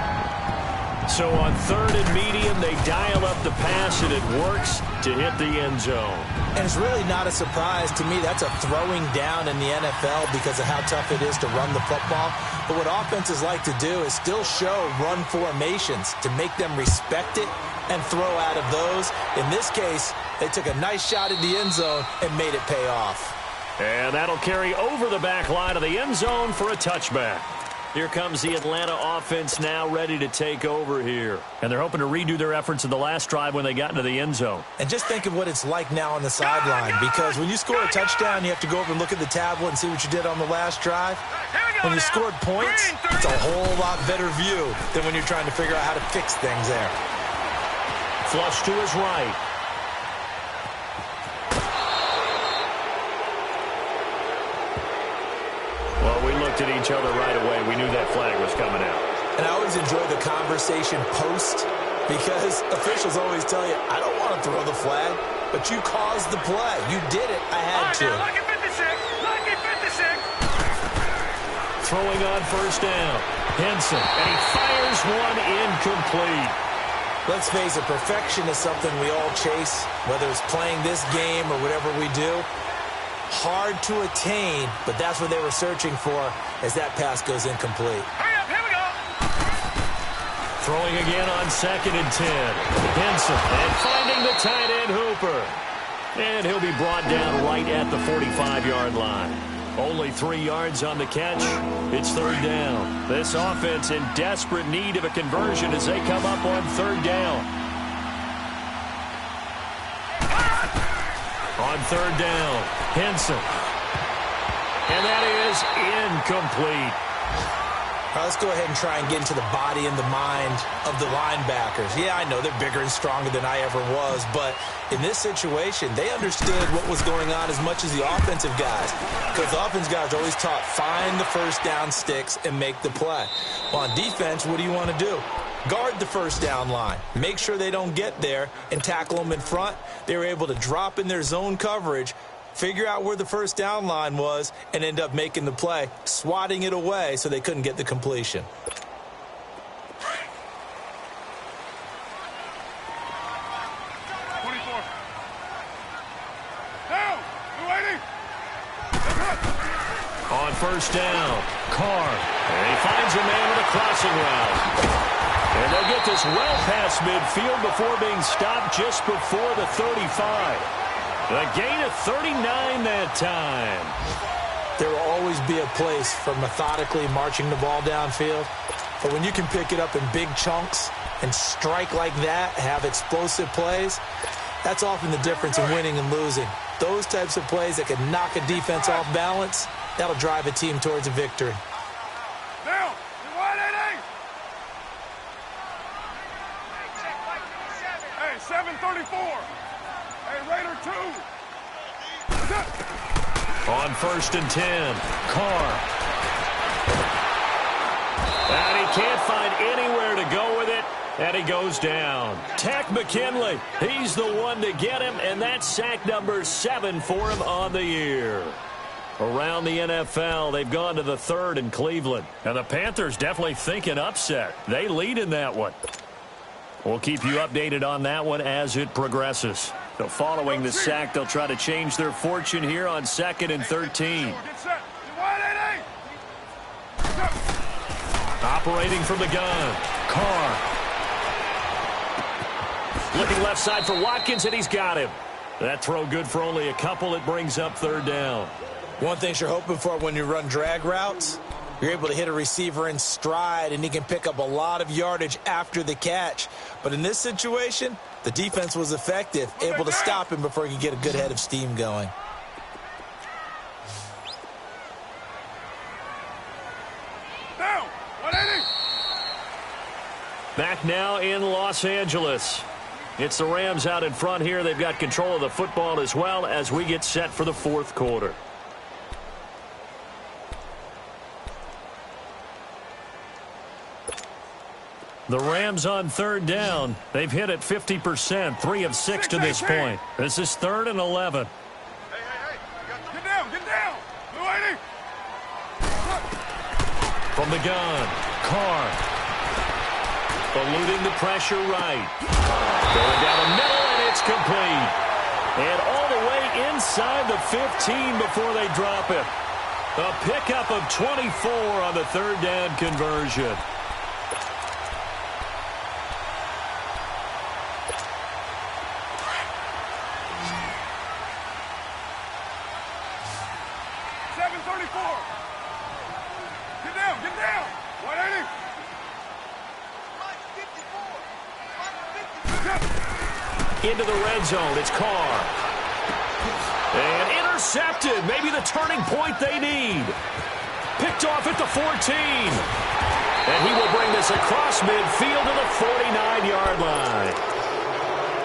So on 3rd and medium, they dial up the pass, and it works to hit the end zone. And it's really not a surprise to me. That's a throwing down in the NFL because of how tough it is to run the football. But what offenses like to do is still show run formations to make them respect it and throw out of those. In this case, they took a nice shot at the end zone and made it pay off. And that'll carry over the back line of the end zone for a touchback. Here comes the Atlanta offense now ready to take over here. And they're hoping to redo their efforts in the last drive when they got into the end zone. And just think of what it's like now on the sideline, because when you score a touchdown, you have to go over and look at the tablet and see what you did on the last drive. When you scored points, it's a whole lot better view than when you're trying to figure out how to fix things there. Flush to his right. Well, we looked at each other right away. We knew that flag was coming out. And I always enjoy the conversation post, because officials always tell you, I don't want to throw the flag, but you caused the play. You did it. I had to. Lucky 56. Lucky 56. Throwing on first down. Henson, and he fires one incomplete. Let's face it, perfection is something we all chase, whether it's playing this game or whatever we do. Hard to attain, but that's what they were searching for as that pass goes incomplete. Hurry up, here we go. Throwing again on 2nd and 10. Henson, and finding the tight end Hooper. And he'll be brought down right at the 45-yard line. Only 3 yards on the catch. It's 3rd down. This offense in desperate need of a conversion as they come up on 3rd down. On 3rd down, Henson. And that is incomplete. All right, let's go ahead and try and get into the body and the mind of the linebackers. Yeah, I know they're bigger and stronger than I ever was, but in this situation, they understood what was going on as much as the offensive guys, because the offensive guys are always taught, find the first down sticks and make the play. Well, on defense, what do you want to do? Guard the first down line. Make sure they don't get there and tackle them in front. They were able to drop in their zone coverage, figure out where the first down line was, and end up making the play, swatting it away so they couldn't get the completion. On first down, Carr. And he finds a man with a crossing route. And they'll get this well past midfield before being stopped just before the 35. The gain of 39 that time. There will always be a place for methodically marching the ball downfield. But when you can pick it up in big chunks and strike like that, have explosive plays, that's often the difference in winning and losing. Those types of plays that can knock a defense off balance, that'll drive a team towards a victory. Down. You're wide 80. Hey, 734. Hey, Raider 2. On 1st and 10, Carr. And he can't find anywhere to go with it, and he goes down. Tack McKinley, he's the one to get him, and that's sack number 7 for him on the year. Around the NFL, they've gone to the 3rd in Cleveland, and the Panthers definitely thinking upset. They lead in that one. We'll keep you updated on that one as it progresses. So following the sack, they'll try to change their fortune here on 2nd and 13. Get set. You're wide 80. Operating from the gun, Carr. Looking left side for Watkins, and he's got him. That throw good for only a couple. It brings up 3rd down. One thing you're hoping for when you run drag routes, you're able to hit a receiver in stride, and he can pick up a lot of yardage after the catch. But in this situation, the defense was effective, able to stop him before he could get a good head of steam going. Down. 180. Back now in Los Angeles. It's the Rams out in front here. They've got control of the football as well as we get set for the 4th quarter. The Rams on third down. They've hit it 50%, 3 of 6 to this point. This is 3rd and 11. Hey. Get down. Blue 80. From the gun, Carr. Eluding the pressure right. Going down the middle, and it's complete. And all the way inside the 15 before they drop it. A pickup of 24 on the 3rd down conversion. Get down. 180. Into the red zone. It's Carr. And intercepted. Maybe the turning point they need. Picked off at the 14. And he will bring this across midfield to the 49-yard line.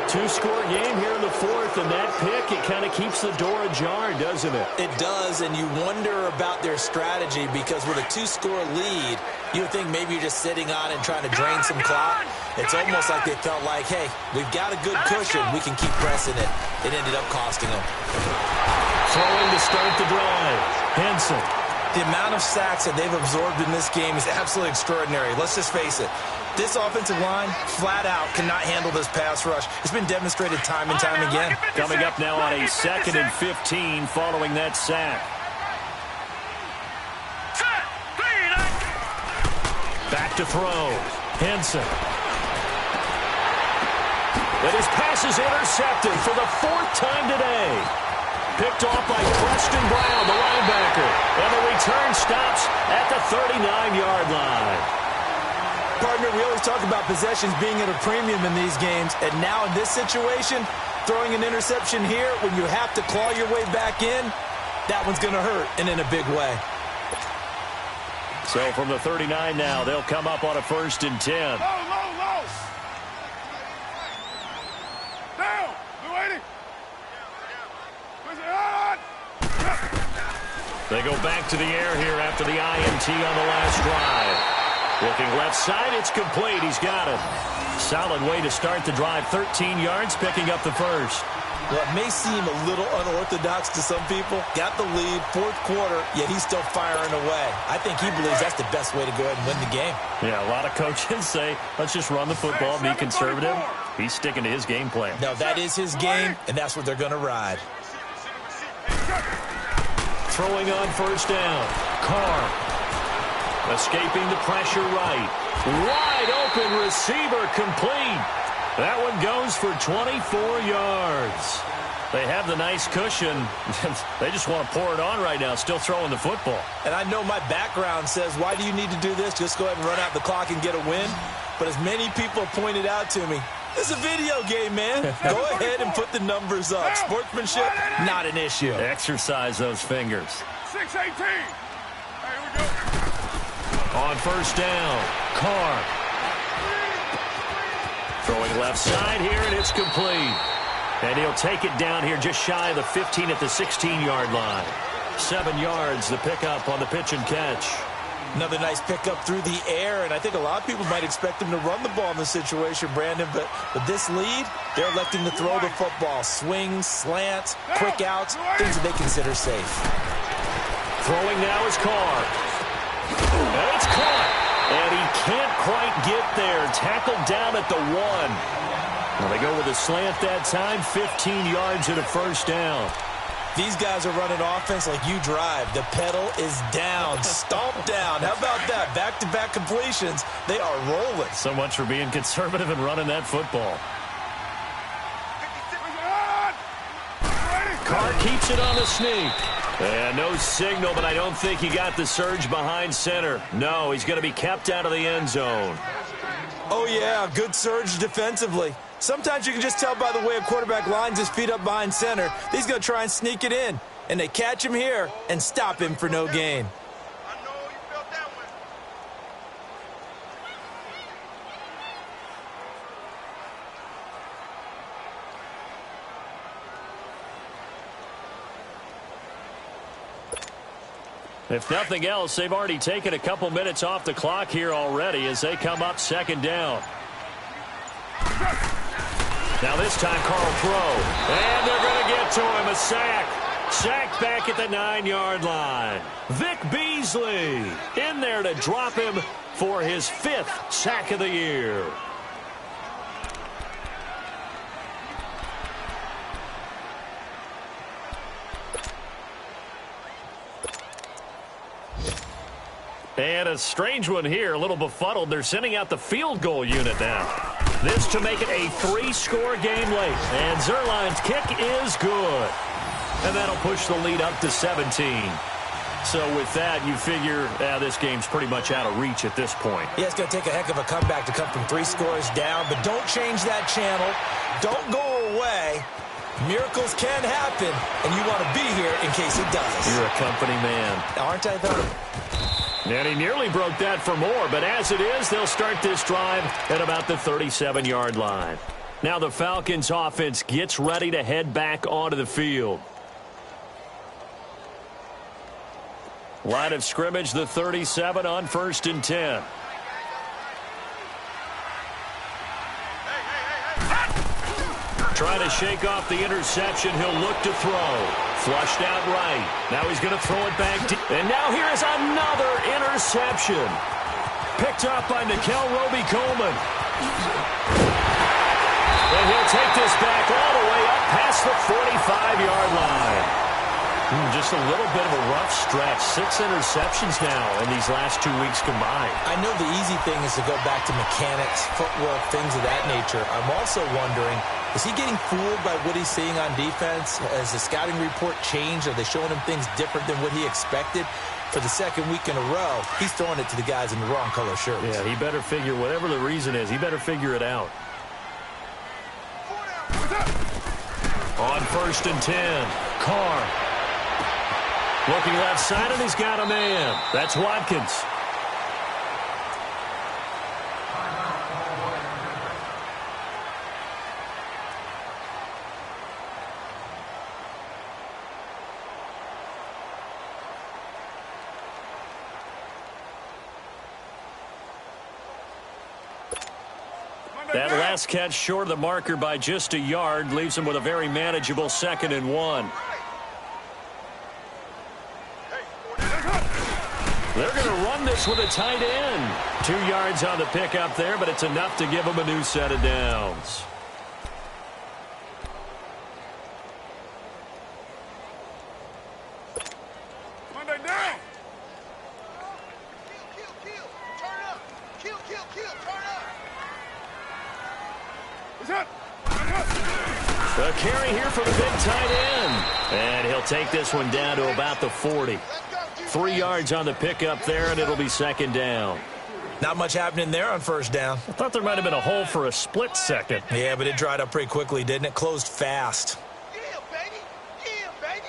2-score game here in the 4th, and that pick, it kind of keeps the door ajar, doesn't it? It does, and you wonder about their strategy because with a 2-score lead, you would think maybe you're just sitting on and trying to drain some clock. It's almost like they felt like, hey, we've got a good cushion. We can keep pressing it. It ended up costing them. Throwing to start the drive. Henson. The amount of sacks that they've absorbed in this game is absolutely extraordinary. Let's just face it. This offensive line, flat out, cannot handle this pass rush. It's been demonstrated time and time again. Coming up now on a 2nd and 15 following that sack. Back to throw. Henson. And his pass is intercepted for the 4th time today. Picked off by Preston Brown, the linebacker. And the return stops at the 39-yard line. Partner, we always talk about possessions being at a premium in these games. And now in this situation, throwing an interception here when you have to claw your way back in, that one's going to hurt, and in a big way. So from the 39 now, they'll come up on a 1st and 10. Low. Down. Blue 80. They go back to the air here after the INT on the last drive. Looking left side, it's complete. He's got it. Solid way to start the drive. 13 yards, picking up the first. Well, it may seem a little unorthodox to some people. Got the lead, 4th quarter, yet he's still firing away. I think he believes that's the best way to go ahead and win the game. Yeah, a lot of coaches say, let's just run the football, be conservative. He's sticking to his game plan. No, that is his game, and that's what they're going to ride. Throwing on 1st down. Carr. Escaping the pressure right. Wide open receiver complete. That one goes for 24 yards. They have the nice cushion. They just want to pour it on right now, still throwing the football. And I know my background says, why do you need to do this? Just go ahead and run out the clock and get a win. But as many people pointed out to me, this is a video game, man. Go ahead and put the numbers up. Sportsmanship, not an issue. Exercise those fingers. 6-18. Here we go. On 1st down, Carr. Throwing left side here, and it's complete. And he'll take it down here just shy of the 15 at the 16-yard line. 7 yards, the pickup on the pitch and catch. Another nice pickup through the air, and I think a lot of people might expect him to run the ball in this situation, Brandon, but with this lead, they're electing to throw the football. Swings, slants, quick outs, things that they consider safe. Throwing now is Carr. And it's caught. And he can't quite get there. Tackled down at the 1. Well, they go with a slant that time, 15 yards and a 1st down. These guys are running offense like you drive. The pedal is down, stomped down. How about that? Back-to-back completions. They are rolling. So much for being conservative and running that football. Carr keeps it on the sneak. And no signal, but I don't think he got the surge behind center. No, he's going to be kept out of the end zone. Oh, yeah, good surge defensively. Sometimes you can just tell by the way a quarterback lines his feet up behind center. He's going to try and sneak it in. And they catch him here and stop him for no gain. If nothing else, they've already taken a couple minutes off the clock here already as they come up second down. Now this time, Carl throw. And they're going to get to him. A sack. Sacked back at the 9-yard line. Vic Beasley in there to drop him for his 5th sack of the year. And a strange one here, a little befuddled. They're sending out the field goal unit now. This to make it a 3-score game late. And Zuerlein's kick is good. And that'll push the lead up to 17. So with that, you figure this game's pretty much out of reach at this point. Yeah, it's going to take a heck of a comeback to come from 3 scores down. But don't change that channel. Don't go away. Miracles can happen, and you want to be here in case it does. You're a company man. Aren't I, though? And he nearly broke that for more, but as it is, they'll start this drive at about the 37-yard line. Now the Falcons offense gets ready to head back onto the field. Line of scrimmage, the 37 on 1st and 10. Trying to shake off the interception. He'll look to throw. Flushed out right. Now he's going to throw it back. And now here is another interception. Picked up by Nickel Roby-Coleman. And he'll take this back all the way up past the 45-yard line. Just a little bit of a rough stretch. 6 interceptions now in these last 2 weeks combined. I know the easy thing is to go back to mechanics, footwork, things of that nature. I'm also wondering, is he getting fooled by what he's seeing on defense? Has the scouting report changed? Are they showing him things different than what he expected? For the 2nd week in a row, he's throwing it to the guys in the wrong color shirts. Yeah, he better figure, whatever the reason is, he better figure it out. On 1st and 10, Carr. Looking left side, and he's got a man. That's Watkins. That last catch short of the marker by just a yard leaves him with a very manageable 2nd and 1. They're going to run this with a tight end. 2 yards on the pickup there, but it's enough to give them a new set of downs. Monday down. The carry here for the big tight end. And he'll take this one down to about the 40. 3 yards on the pickup there, and it'll be 2nd down. Not much happening there on 1st down. I thought there might have been a hole for a split second. Yeah, but it dried up pretty quickly, didn't it? Closed fast. Yeah, baby. Yeah, baby.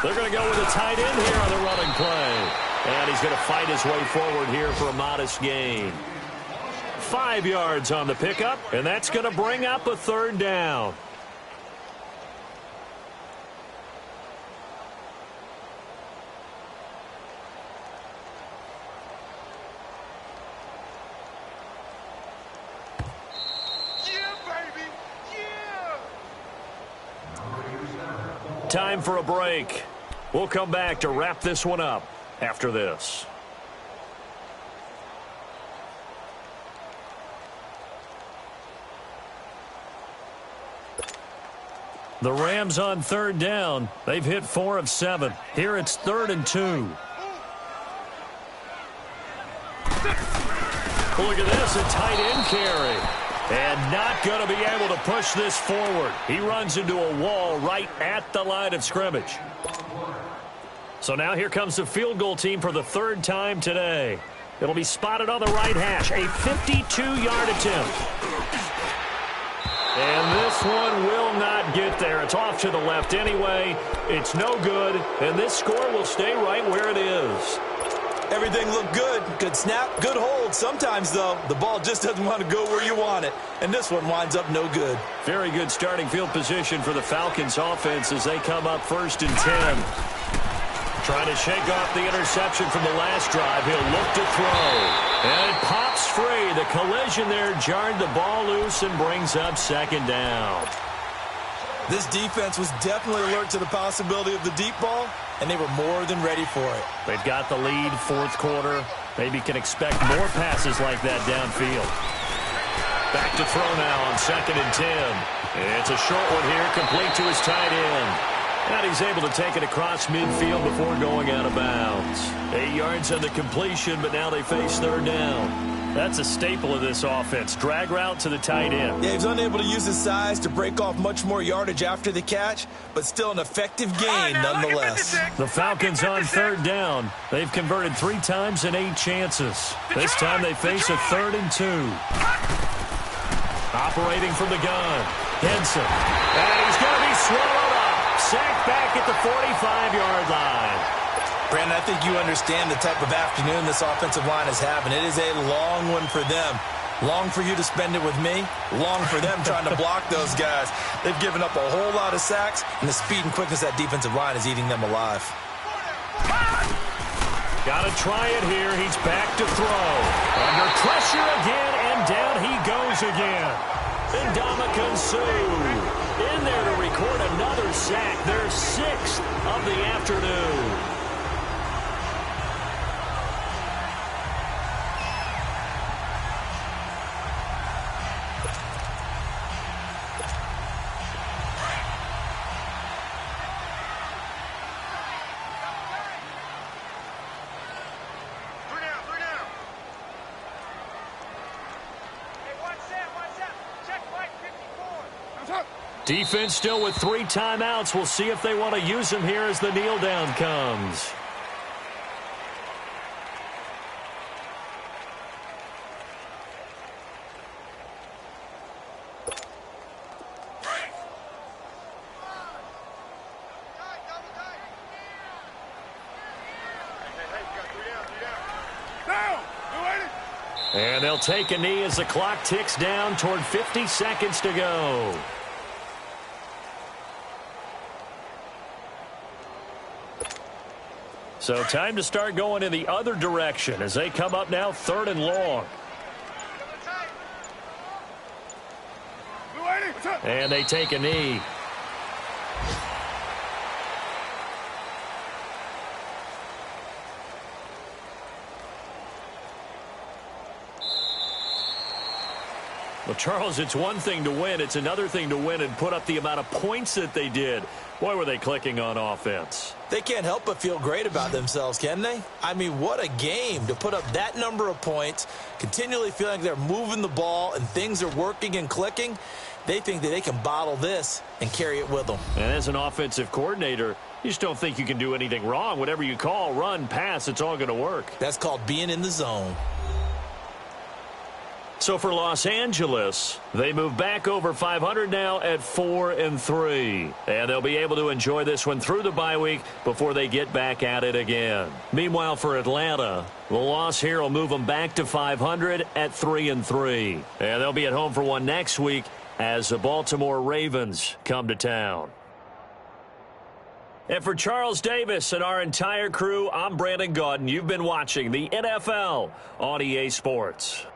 They're going to go with a tight end here on the running play. And he's going to fight his way forward here for a modest gain. 5 yards on the pickup, and that's going to bring up a 3rd down. Time for a break. We'll come back to wrap this one up after this. The Rams on 3rd down. They've hit 4 of 7. Here it's 3rd and 2. Look at this, a tight end carry. And not going to be able to push this forward. He runs into a wall right at the line of scrimmage. So now here comes the field goal team for the 3rd time today. It'll be spotted on the right hash. A 52-yard attempt. And this one will not get there. It's off to the left anyway. It's no good, and this score will stay right where it is. Everything looked good. Good snap, good hold. Sometimes, though, the ball just doesn't want to go where you want it. And this one winds up no good. Very good starting field position for the Falcons offense as they come up 1st and 10. Trying to shake off the interception from the last drive. He'll look to throw. And it pops free. The collision there jarred the ball loose and brings up 2nd down. This defense was definitely alert to the possibility of the deep ball, and they were more than ready for it. They've got the lead, 4th quarter. Maybe can expect more passes like that downfield. Back to throw now on 2nd and 10. It's a short one here, complete to his tight end. And he's able to take it across midfield before going out of bounds. 8 yards on the completion, but now they face 3rd down. That's a staple of this offense. Drag route to the tight end. Yeah, he's unable to use his size to break off much more yardage after the catch, but still an effective gain nonetheless. The Falcons on 3rd down. They've converted 3 times in 8 chances. This time they face a 3rd and 2. Operating from the gun. Henson. And he's going to be swallowed up. Sacked back at the 45-yard line. Brandon, I think you understand the type of afternoon this offensive line is having. It is a long one for them. Long for you to spend it with me. Long for them trying to block those guys. They've given up a whole lot of sacks, and the speed and quickness of that defensive line is eating them alive. Got to try it here. He's back to throw. Under pressure again, and down he goes again. And Ndamukong Suh in there to record another sack. Their 6th of the afternoon. Defense still with 3 timeouts. We'll see if they want to use them here as the kneel down comes. And they'll take a knee as the clock ticks down toward 50 seconds to go. So time to start going in the other direction as they come up now 3rd and long. And they take a knee. Well, Charles, it's one thing to win. It's another thing to win and put up the amount of points that they did. Boy, were they clicking on offense. They can't help but feel great about themselves, can they? I mean, what a game to put up that number of points, continually feeling like they're moving the ball and things are working and clicking. They think that they can bottle this and carry it with them. And as an offensive coordinator, you just don't think you can do anything wrong. Whatever you call, run, pass, it's all going to work. That's called being in the zone. So for Los Angeles, they move back over 500 now at 4-3. And they'll be able to enjoy this one through the bye week before they get back at it again. Meanwhile, for Atlanta, the loss here will move them back to 500 at 3-3. And they'll be at home for one next week as the Baltimore Ravens come to town. And for Charles Davis and our entire crew, I'm Brandon Gaudin. You've been watching the NFL on EA Sports.